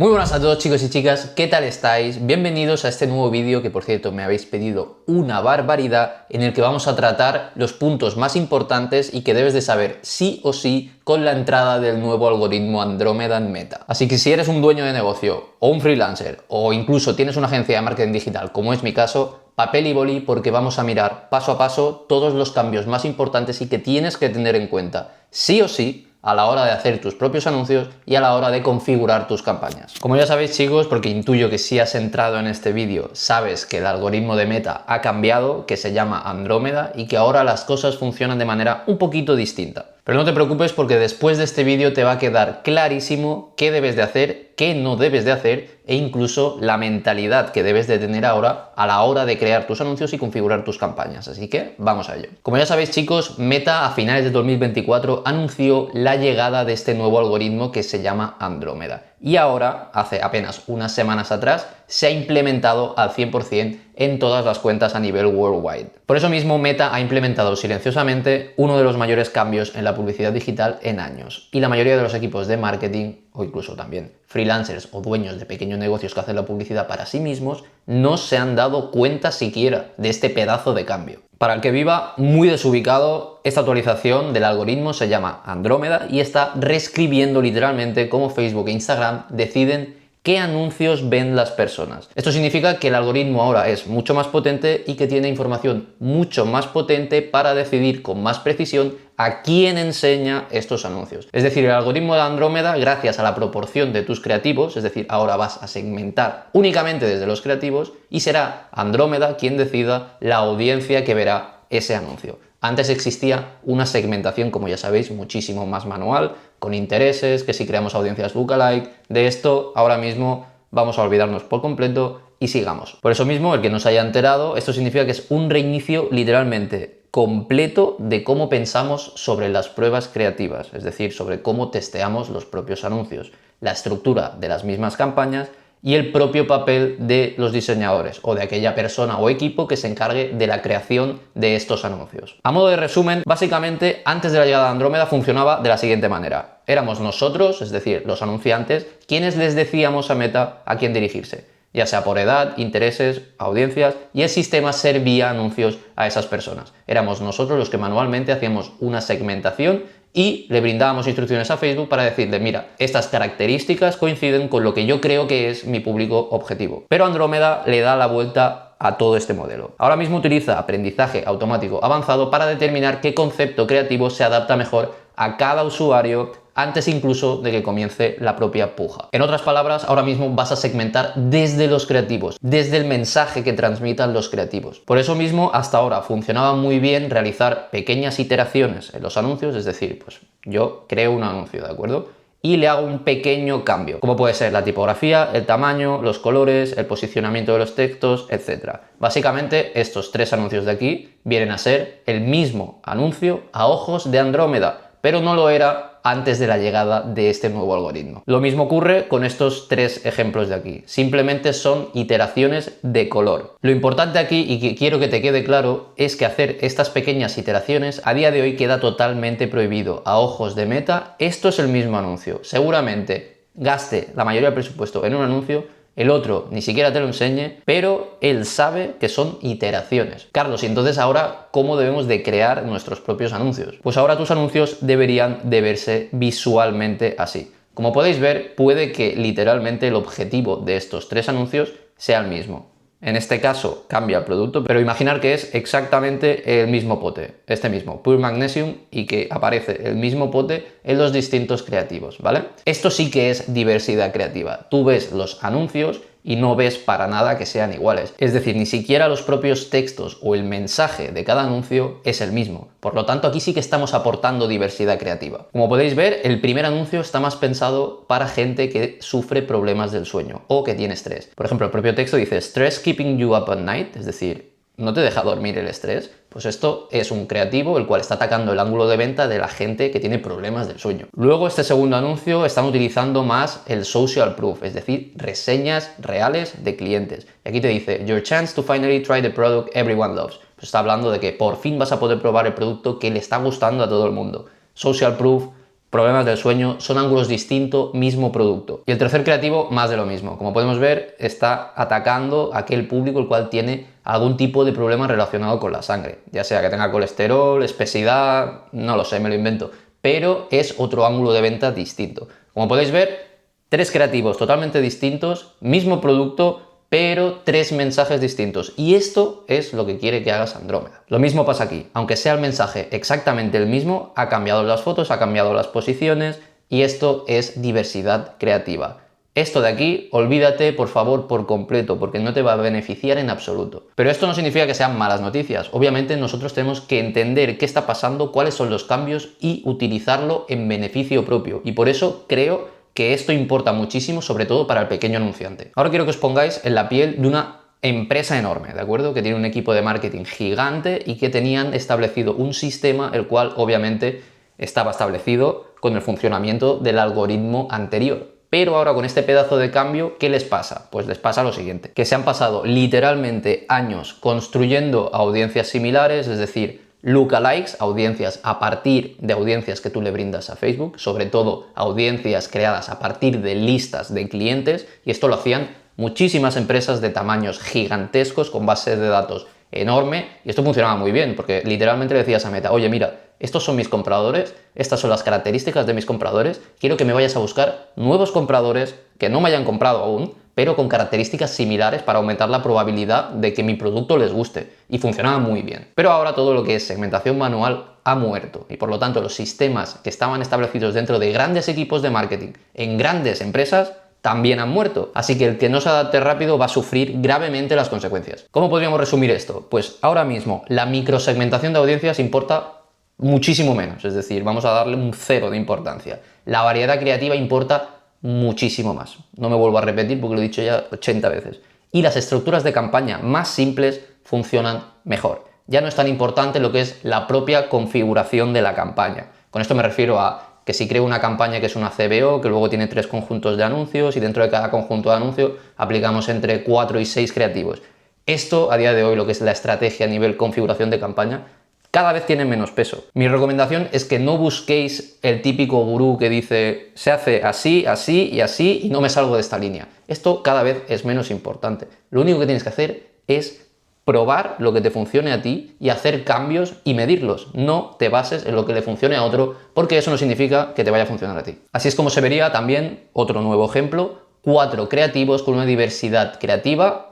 Muy buenas a todos chicos y chicas, ¿qué tal estáis? Bienvenidos a este nuevo vídeo que por cierto me habéis pedido una barbaridad, en el que vamos a tratar los puntos más importantes y que debes de saber sí o sí con la entrada del nuevo algoritmo Andrómeda en Meta. Así que si eres un dueño de negocio o un freelancer o incluso tienes una agencia de marketing digital como es mi caso, papel y boli porque vamos a mirar paso a paso todos los cambios más importantes y que tienes que tener en cuenta sí o sí a la hora de hacer tus propios anuncios y a la hora de configurar tus campañas. Como ya sabéis chicos, porque intuyo que si has entrado en este vídeo sabes que el algoritmo de Meta ha cambiado, que se llama Andrómeda y que ahora las cosas funcionan de manera un poquito distinta. Pero no te preocupes porque después de este vídeo te va a quedar clarísimo qué debes de hacer, qué no debes de hacer e incluso la mentalidad que debes de tener ahora a la hora de crear tus anuncios y configurar tus campañas. Así que vamos a ello. Como ya sabéis chicos, Meta a finales de 2024 anunció la llegada de este nuevo algoritmo que se llama Andrómeda. Y ahora, hace apenas unas semanas atrás, se ha implementado al 100% en todas las cuentas a nivel worldwide. Por eso mismo Meta ha implementado silenciosamente uno de los mayores cambios en la publicidad digital en años. Y la mayoría de los equipos de marketing, o incluso también freelancers o dueños de pequeños negocios que hacen la publicidad para sí mismos, no se han dado cuenta siquiera de este pedazo de cambio. Para el que viva muy desubicado, esta actualización del algoritmo se llama Andrómeda y está reescribiendo literalmente cómo Facebook e Instagram deciden qué anuncios ven las personas. Esto significa que el algoritmo ahora es mucho más potente y que tiene información mucho más potente para decidir con más precisión a quién enseña estos anuncios. Es decir, el algoritmo de Andrómeda, gracias a la proporción de tus creativos, es decir, ahora vas a segmentar únicamente desde los creativos y será Andrómeda quien decida la audiencia que verá ese anuncio. Antes existía una segmentación, como ya sabéis, muchísimo más manual, con intereses, que si creamos audiencias lookalike. De esto ahora mismo vamos a olvidarnos por completo y sigamos. Por eso mismo, el que no se haya enterado, esto significa que es un reinicio literalmente completo de cómo pensamos sobre las pruebas creativas, es decir, sobre cómo testeamos los propios anuncios, la estructura de las mismas campañas y el propio papel de los diseñadores o de aquella persona o equipo que se encargue de la creación de estos anuncios. A modo de resumen, básicamente antes de la llegada de Andrómeda funcionaba de la siguiente manera. Éramos nosotros, es decir, los anunciantes, quienes les decíamos a Meta a quién dirigirse, ya sea por edad, intereses, audiencias, y el sistema servía anuncios a esas personas. Éramos nosotros los que manualmente hacíamos una segmentación y le brindábamos instrucciones a Facebook para decirle, mira, estas características coinciden con lo que yo creo que es mi público objetivo. Pero Andrómeda le da la vuelta a todo este modelo. Ahora mismo utiliza aprendizaje automático avanzado para determinar qué concepto creativo se adapta mejor a cada usuario antes incluso de que comience la propia puja. En otras palabras, ahora mismo vas a segmentar desde los creativos, desde el mensaje que transmitan los creativos. Por eso mismo, hasta ahora funcionaba muy bien realizar pequeñas iteraciones en los anuncios, es decir, pues yo creo un anuncio, ¿de acuerdo? Y le hago un pequeño cambio, como puede ser la tipografía, el tamaño, los colores, el posicionamiento de los textos, etc. Básicamente, estos tres anuncios de aquí vienen a ser el mismo anuncio a ojos de Andrómeda, pero no lo era antes de la llegada de este nuevo algoritmo. Lo mismo ocurre con estos tres ejemplos de aquí. Simplemente son iteraciones de color. Lo importante aquí, y que quiero que te quede claro, es que hacer estas pequeñas iteraciones a día de hoy queda totalmente prohibido. A ojos de Meta, esto es el mismo anuncio. Seguramente gaste la mayoría del presupuesto en un anuncio, el otro ni siquiera te lo enseñe, pero él sabe que son iteraciones. Carlos, y entonces ahora, ¿cómo debemos de crear nuestros propios anuncios? Pues ahora tus anuncios deberían de verse visualmente así. Como podéis ver, puede que literalmente el objetivo de estos tres anuncios sea el mismo. En este caso cambia el producto, pero imaginar que es exactamente el mismo pote, este mismo, Pure Magnesium, y que aparece el mismo pote en los distintos creativos, ¿vale? Esto sí que es diversidad creativa. Tú ves los anuncios y no ves para nada que sean iguales. Es decir, ni siquiera los propios textos o el mensaje de cada anuncio es el mismo. Por lo tanto, aquí sí que estamos aportando diversidad creativa. Como podéis ver, el primer anuncio está más pensado para gente que sufre problemas del sueño o que tiene estrés. Por ejemplo, el propio texto dice "Stress keeping you up at night", es decir, ¿no te deja dormir el estrés? Pues esto es un creativo el cual está atacando el ángulo de venta de la gente que tiene problemas del sueño. Luego, este segundo anuncio están utilizando más el social proof, es decir, reseñas reales de clientes. Y aquí te dice "Your chance to finally try the product everyone loves". Pues está hablando de que por fin vas a poder probar el producto que le está gustando a todo el mundo. Social proof, problemas del sueño, son ángulos distintos, mismo producto. Y el tercer creativo, más de lo mismo. Como podemos ver, está atacando a aquel público el cual tiene algún tipo de problema relacionado con la sangre, ya sea que tenga colesterol, espesidad, no lo sé, me lo invento, pero es otro ángulo de venta distinto. Como podéis ver, 3 creativos totalmente distintos, mismo producto, pero 3 mensajes distintos. Y esto es lo que quiere que hagas Andrómeda. Lo mismo pasa aquí. Aunque sea el mensaje exactamente el mismo, ha cambiado las fotos, ha cambiado las posiciones, y esto es diversidad creativa. Esto de aquí, olvídate por favor por completo, porque no te va a beneficiar en absoluto. Pero esto no significa que sean malas noticias. Obviamente nosotros tenemos que entender qué está pasando, cuáles son los cambios y utilizarlo en beneficio propio. Y por eso creo que esto importa muchísimo, sobre todo para el pequeño anunciante. Ahora quiero que os pongáis en la piel de una empresa enorme, ¿de acuerdo? Que tiene un equipo de marketing gigante y que tenían establecido un sistema, el cual obviamente estaba establecido con el funcionamiento del algoritmo anterior. Pero ahora con este pedazo de cambio, ¿qué les pasa? Pues les pasa lo siguiente, que se han pasado literalmente años construyendo audiencias similares, es decir, lookalikes, audiencias a partir de audiencias que tú le brindas a Facebook, sobre todo audiencias creadas a partir de listas de clientes, y esto lo hacían muchísimas empresas de tamaños gigantescos con base de datos enorme, y esto funcionaba muy bien, porque literalmente le decías a Meta, oye mira, estos son mis compradores, estas son las características de mis compradores, quiero que me vayas a buscar nuevos compradores que no me hayan comprado aún, pero con características similares para aumentar la probabilidad de que mi producto les guste. Y funcionaba muy bien. Pero ahora todo lo que es segmentación manual ha muerto. Y por lo tanto los sistemas que estaban establecidos dentro de grandes equipos de marketing en grandes empresas también han muerto. Así que el que no se adapte rápido va a sufrir gravemente las consecuencias. ¿Cómo podríamos resumir esto? Pues ahora mismo la microsegmentación de audiencias importa muchísimo menos. Es decir, vamos a darle un 0 de importancia. La variedad creativa importa muchísimo más. No me vuelvo a repetir porque lo he dicho ya 80 veces. Y las estructuras de campaña más simples funcionan mejor. Ya no es tan importante lo que es la propia configuración de la campaña. Con esto me refiero a que si creo una campaña que es una CBO, que luego tiene 3 conjuntos de anuncios y dentro de cada conjunto de anuncios aplicamos entre 4 y 6 creativos. Esto, a día de hoy, lo que es la estrategia a nivel configuración de campaña, cada vez tiene menos peso. Mi recomendación es que no busquéis el típico gurú que dice se hace así, así y así y no me salgo de esta línea. Esto cada vez es menos importante. Lo único que tienes que hacer es probar lo que te funcione a ti y hacer cambios y medirlos. No te bases en lo que le funcione a otro, porque eso no significa que te vaya a funcionar a ti. Así es como se vería también otro nuevo ejemplo, 4 creativos con una diversidad creativa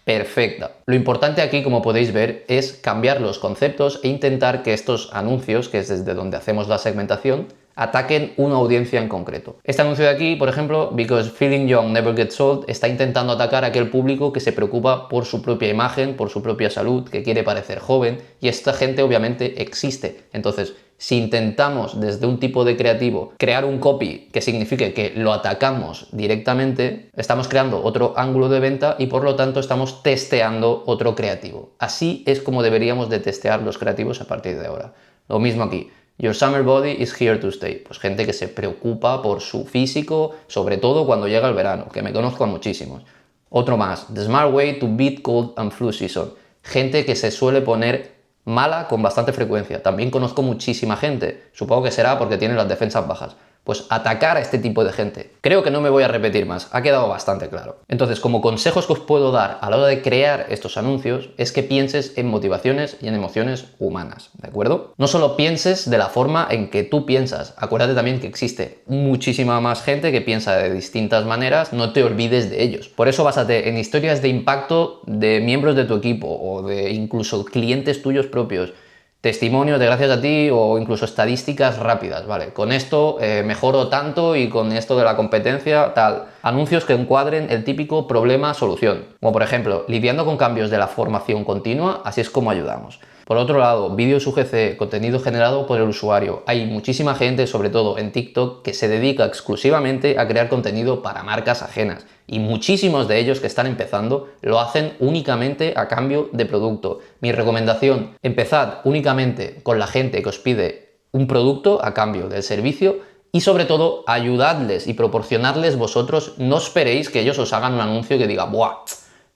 perfecta. Lo importante aquí, como podéis ver, es cambiar los conceptos e intentar que estos anuncios, que es desde donde hacemos la segmentación, ataquen una audiencia en concreto. Este anuncio de aquí, por ejemplo, Because Feeling Young Never Gets Old, está intentando atacar a aquel público que se preocupa por su propia imagen, por su propia salud, que quiere parecer joven, y esta gente obviamente existe. Entonces, si intentamos desde un tipo de creativo crear un copy que signifique que lo atacamos directamente, estamos creando otro ángulo de venta y por lo tanto estamos testeando otro creativo. Así es como deberíamos de testear los creativos a partir de ahora. Lo mismo aquí. Your summer body is here to stay. Pues gente que se preocupa por su físico, sobre todo cuando llega el verano, que me conozco a muchísimos. Otro más. The smart way to beat cold and flu season. Gente que se suele poner mala con bastante frecuencia. También conozco muchísima gente. Supongo que será porque tiene las defensas bajas. Pues atacar a este tipo de gente. Creo que no me voy a repetir más, ha quedado bastante claro. Entonces, como consejos que os puedo dar a la hora de crear estos anuncios es que pienses en motivaciones y en emociones humanas, ¿de acuerdo? No solo pienses de la forma en que tú piensas, acuérdate también que existe muchísima más gente que piensa de distintas maneras, no te olvides de ellos. Por eso básate en historias de impacto de miembros de tu equipo o de incluso clientes tuyos propios, testimonios de gracias a ti o incluso estadísticas rápidas, ¿vale? Con esto mejoro tanto y con esto de la competencia tal. Anuncios que encuadren el típico problema-solución. Como por ejemplo, lidiando con cambios de la formación continua, así es como ayudamos. Por otro lado, vídeos UGC, contenido generado por el usuario. Hay muchísima gente, sobre todo en TikTok, que se dedica exclusivamente a crear contenido para marcas ajenas. Y muchísimos de ellos que están empezando lo hacen únicamente a cambio de producto. Mi recomendación, empezad únicamente con la gente que os pide un producto a cambio del servicio y sobre todo ayudadles y proporcionadles vosotros. No esperéis que ellos os hagan un anuncio que diga, ¡buah!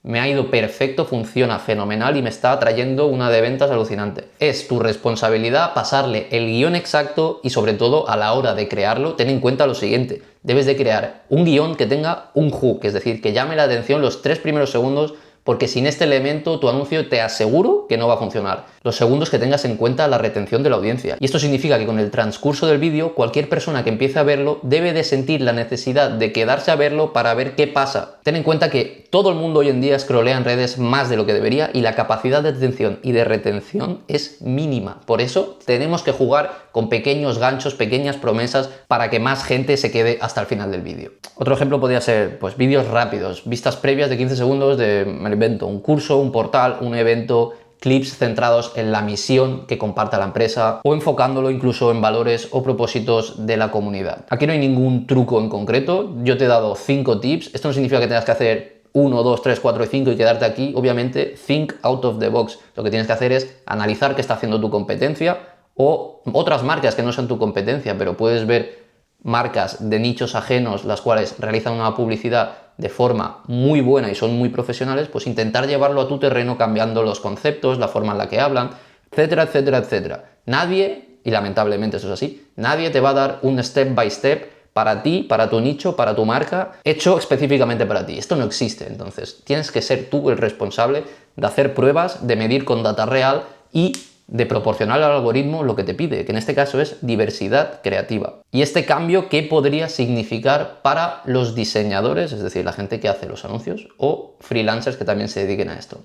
me ha ido perfecto, funciona fenomenal y me está trayendo una de ventas alucinante. Es tu responsabilidad pasarle el guión exacto y sobre todo a la hora de crearlo, ten en cuenta lo siguiente. Debes de crear un guión que tenga un hook, es decir, que llame la atención los 3 primeros segundos, porque sin este elemento tu anuncio te aseguro que no va a funcionar. Los segundos que tengas en cuenta la retención de la audiencia. Y esto significa que con el transcurso del vídeo, cualquier persona que empiece a verlo debe de sentir la necesidad de quedarse a verlo para ver qué pasa. Ten en cuenta que todo el mundo hoy en día scrollea en redes más de lo que debería y la capacidad de atención y de retención es mínima. Por eso tenemos que jugar con pequeños ganchos, pequeñas promesas para que más gente se quede hasta el final del vídeo. Otro ejemplo podría ser pues vídeos rápidos, vistas previas de 15 segundos de, me invento, un curso, un portal, un evento, clips centrados en la misión que comparta la empresa o enfocándolo incluso en valores o propósitos de la comunidad. Aquí no hay ningún truco en concreto, yo te he dado 5 tips, esto no significa que tengas que hacer 1, 2, 3, 4 y 5 y quedarte aquí, obviamente think out of the box, lo que tienes que hacer es analizar qué está haciendo tu competencia o otras marcas que no sean tu competencia, pero puedes ver marcas de nichos ajenos las cuales realizan una publicidad de forma muy buena y son muy profesionales, pues intentar llevarlo a tu terreno cambiando los conceptos, la forma en la que hablan, etcétera, etcétera, etcétera. Nadie, y lamentablemente eso es así, nadie te va a dar un step by step para ti, para tu nicho, para tu marca, hecho específicamente para ti. Esto no existe, entonces tienes que ser tú el responsable de hacer pruebas, de medir con data real y de proporcionar al algoritmo lo que te pide, que en este caso es diversidad creativa. Y este cambio, ¿qué podría significar para los diseñadores, es decir, la gente que hace los anuncios o freelancers que también se dediquen a esto?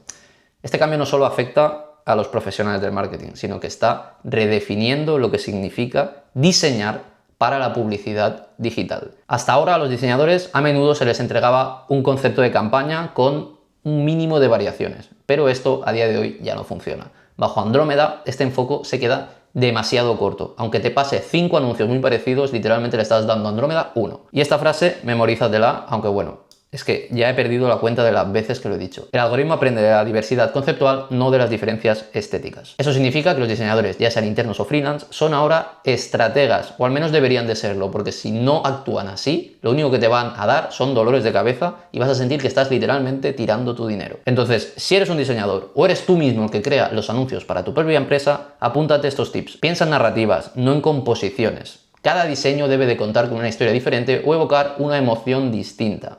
Este cambio no solo afecta a los profesionales del marketing, sino que está redefiniendo lo que significa diseñar para la publicidad digital. Hasta ahora a los diseñadores a menudo se les entregaba un concepto de campaña con un mínimo de variaciones, pero esto a día de hoy ya no funciona. Bajo Andrómeda, este enfoque se queda demasiado corto. Aunque te pase 5 anuncios muy parecidos, literalmente le estás dando a Andrómeda 1. Y esta frase, memorízatela, aunque bueno, es que ya he perdido la cuenta de las veces que lo he dicho. El algoritmo aprende de la diversidad conceptual, no de las diferencias estéticas. Eso significa que los diseñadores, ya sean internos o freelance, son ahora estrategas, o al menos deberían de serlo, porque si no actúan así, lo único que te van a dar son dolores de cabeza y vas a sentir que estás literalmente tirando tu dinero. Entonces, si eres un diseñador o eres tú mismo el que crea los anuncios para tu propia empresa, apúntate estos tips. Piensa en narrativas, no en composiciones. Cada diseño debe de contar con una historia diferente o evocar una emoción distinta.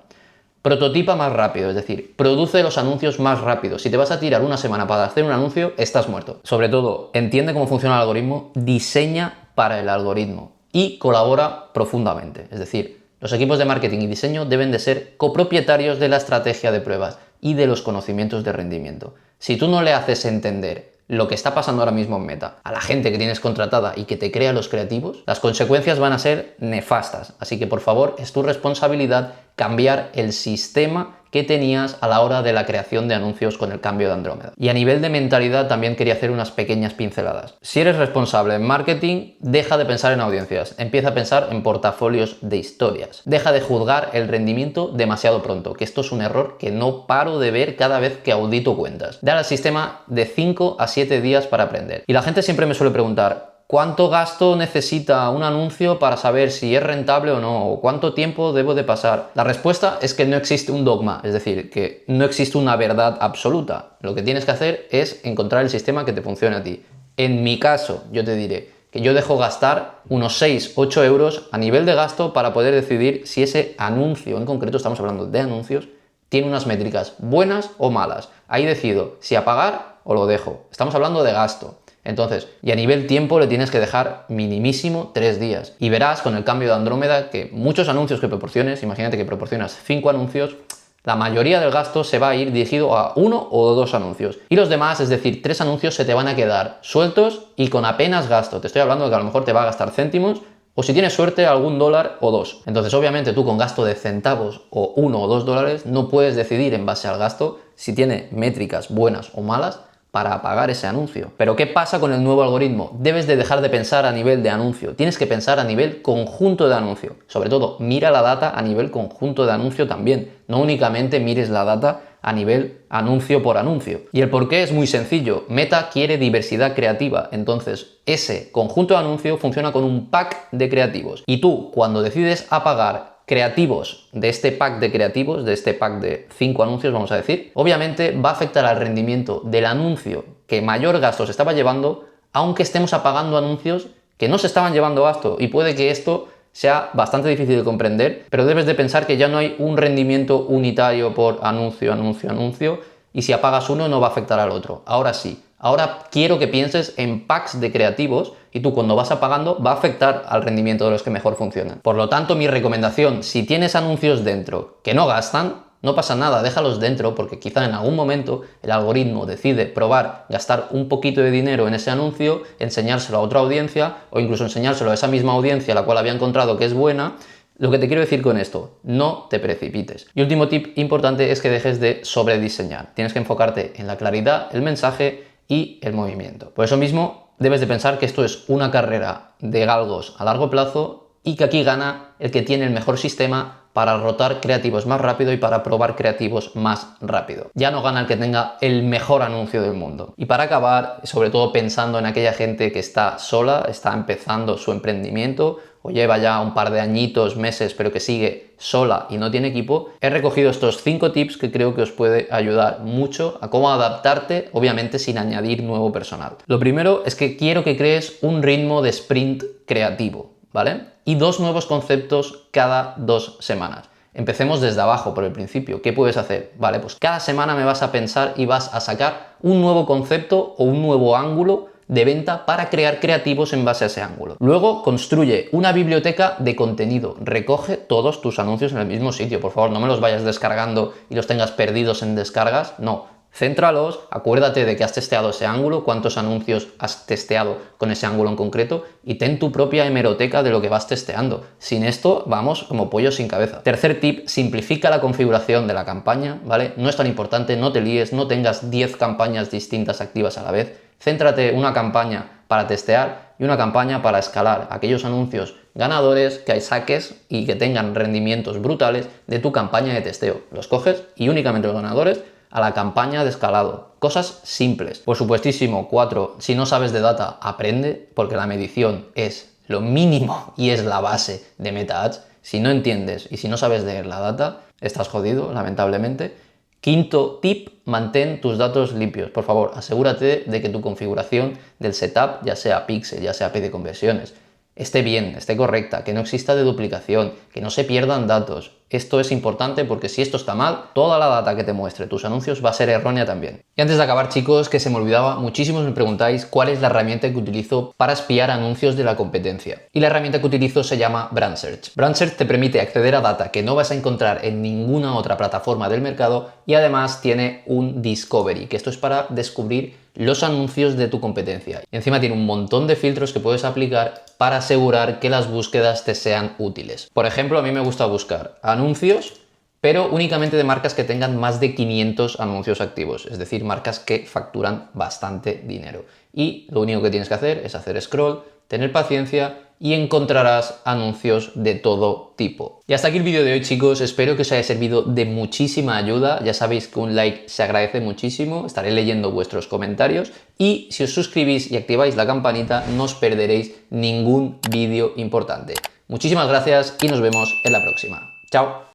Prototipa más rápido, es decir, produce los anuncios más rápido. Si te vas a tirar una semana para hacer un anuncio, estás muerto. Sobre todo, entiende cómo funciona el algoritmo, diseña para el algoritmo y colabora profundamente. Es decir, los equipos de marketing y diseño deben de ser copropietarios de la estrategia de pruebas y de los conocimientos de rendimiento. Si tú no le haces entender lo que está pasando ahora mismo en Meta a la gente que tienes contratada y que te crea los creativos, las consecuencias van a ser nefastas. Así que por favor, es tu responsabilidad cambiar el sistema que tenías a la hora de la creación de anuncios con el cambio de Andrómeda. Y a nivel de mentalidad también quería hacer unas pequeñas pinceladas. Si eres responsable en marketing, deja de pensar en audiencias, empieza a pensar en portafolios de historias. Deja de juzgar el rendimiento demasiado pronto, que esto es un error que no paro de ver cada vez que audito cuentas. Dale al sistema de 5 a 7 días para aprender. Y la gente siempre me suele preguntar, ¿cuánto gasto necesita un anuncio para saber si es rentable o no? ¿O cuánto tiempo debo de pasar? La respuesta es que no existe un dogma, es decir, que no existe una verdad absoluta. Lo que tienes que hacer es encontrar el sistema que te funcione a ti. En mi caso, yo te diré que yo dejo gastar unos 6-8 euros a nivel de gasto para poder decidir si ese anuncio, en concreto estamos hablando de anuncios, tiene unas métricas buenas o malas. Ahí decido si apagar o lo dejo. Estamos hablando de gasto. Entonces, y a nivel tiempo le tienes que dejar minimísimo 3 días. Y verás con el cambio de Andrómeda que muchos anuncios que proporciones, imagínate que proporcionas 5 anuncios, la mayoría del gasto se va a ir dirigido a 1 o 2 anuncios. Y los demás, es decir, 3 anuncios se te van a quedar sueltos y con apenas gasto. Te estoy hablando de que a lo mejor te va a gastar céntimos o si tienes suerte algún dólar o 2. Entonces, obviamente tú con gasto de centavos o 1 o 2 dólares no puedes decidir en base al gasto si tiene métricas buenas o malas para apagar ese anuncio. Pero ¿qué pasa con el nuevo algoritmo? Debes de dejar de pensar a nivel de anuncio, tienes que pensar a nivel conjunto de anuncio. Sobre todo, mira la data a nivel conjunto de anuncio también, no únicamente mires la data a nivel anuncio por anuncio. Y el porqué es muy sencillo, Meta quiere diversidad creativa, entonces ese conjunto de anuncio funciona con un pack de creativos. Y tú, cuando decides apagar creativos de este pack de creativos, de este pack de 5 anuncios, vamos a decir, obviamente va a afectar al rendimiento del anuncio que mayor gasto se estaba llevando, aunque estemos apagando anuncios que no se estaban llevando gasto, y puede que esto sea bastante difícil de comprender, pero debes de pensar que ya no hay un rendimiento unitario por anuncio, anuncio, anuncio, y si apagas uno no va a afectar al otro. Ahora sí, ahora quiero que pienses en packs de creativos y tú cuando vas apagando va a afectar al rendimiento de los que mejor funcionan. Por lo tanto, mi recomendación, si tienes anuncios dentro que no gastan, no pasa nada, déjalos dentro porque quizá en algún momento el algoritmo decide probar gastar un poquito de dinero en ese anuncio, enseñárselo a otra audiencia o incluso enseñárselo a esa misma audiencia a la cual había encontrado que es buena. Lo que te quiero decir con esto, no te precipites. Y último tip importante es que dejes de sobrediseñar. Tienes que enfocarte en la claridad, el mensaje y el movimiento. Por eso mismo, debes de pensar que esto es una carrera de galgos a largo plazo y que aquí gana el que tiene el mejor sistema para rotar creativos más rápido y para probar creativos más rápido. Ya no gana el que tenga el mejor anuncio del mundo. Y para acabar, sobre todo pensando en aquella gente que está sola, está empezando su emprendimiento o lleva ya un par de añitos, meses, pero que sigue sola y no tiene equipo, he recogido estos 5 tips que creo que os puede ayudar mucho a cómo adaptarte, obviamente sin añadir nuevo personal. Lo primero es que quiero que crees un ritmo de sprint creativo, ¿vale? Y 2 nuevos conceptos cada 2 semanas. Empecemos desde abajo, por el principio. ¿Qué puedes hacer? Vale, pues cada semana me vas a pensar y vas a sacar un nuevo concepto o un nuevo ángulo de venta para crear creativos en base a ese ángulo. Luego, construye una biblioteca de contenido. Recoge todos tus anuncios en el mismo sitio. Por favor, no me los vayas descargando y los tengas perdidos en descargas. No. Céntralos, acuérdate de que has testeado ese ángulo, cuántos anuncios has testeado con ese ángulo en concreto y ten tu propia hemeroteca de lo que vas testeando. Sin esto vamos como pollo sin cabeza. Tercer tip, simplifica la configuración de la campaña, ¿vale? No es tan importante, no te líes, no tengas 10 campañas distintas activas a la vez. Céntrate una campaña para testear y una campaña para escalar aquellos anuncios ganadores que saques y que tengan rendimientos brutales de tu campaña de testeo. Los coges y únicamente los ganadores a la campaña de escalado. Cosas simples. Por supuestísimo, 4. Si no sabes de data, aprende, porque la medición es lo mínimo y es la base de Meta Ads. Si no entiendes y si no sabes leer la data, estás jodido, lamentablemente. Quinto tip, mantén tus datos limpios. Por favor, asegúrate de que tu configuración del setup, ya sea pixel, ya sea API de conversiones, esté bien, esté correcta, que no exista de duplicación, que no se pierdan datos. Esto es importante porque si esto está mal, toda la data que te muestre tus anuncios va a ser errónea también. Y antes de acabar, chicos, que se me olvidaba, muchísimos me preguntáis cuál es la herramienta que utilizo para espiar anuncios de la competencia. Y la herramienta que utilizo se llama Brand Search. Brand Search te permite acceder a data que no vas a encontrar en ninguna otra plataforma del mercado y además tiene un discovery, que esto es para descubrir los anuncios de tu competencia. Y encima tiene un montón de filtros que puedes aplicar para asegurar que las búsquedas te sean útiles. Por ejemplo, a mí me gusta buscar anuncios, pero únicamente de marcas que tengan más de 500 anuncios activos, es decir, marcas que facturan bastante dinero. Y lo único que tienes que hacer es hacer scroll, tener paciencia y encontrarás anuncios de todo tipo. Y hasta aquí el vídeo de hoy, chicos. Espero que os haya servido de muchísima ayuda. Ya sabéis que un like se agradece muchísimo. Estaré leyendo vuestros comentarios y si os suscribís y activáis la campanita no os perderéis ningún vídeo importante. Muchísimas gracias y nos vemos en la próxima. ¡Chao!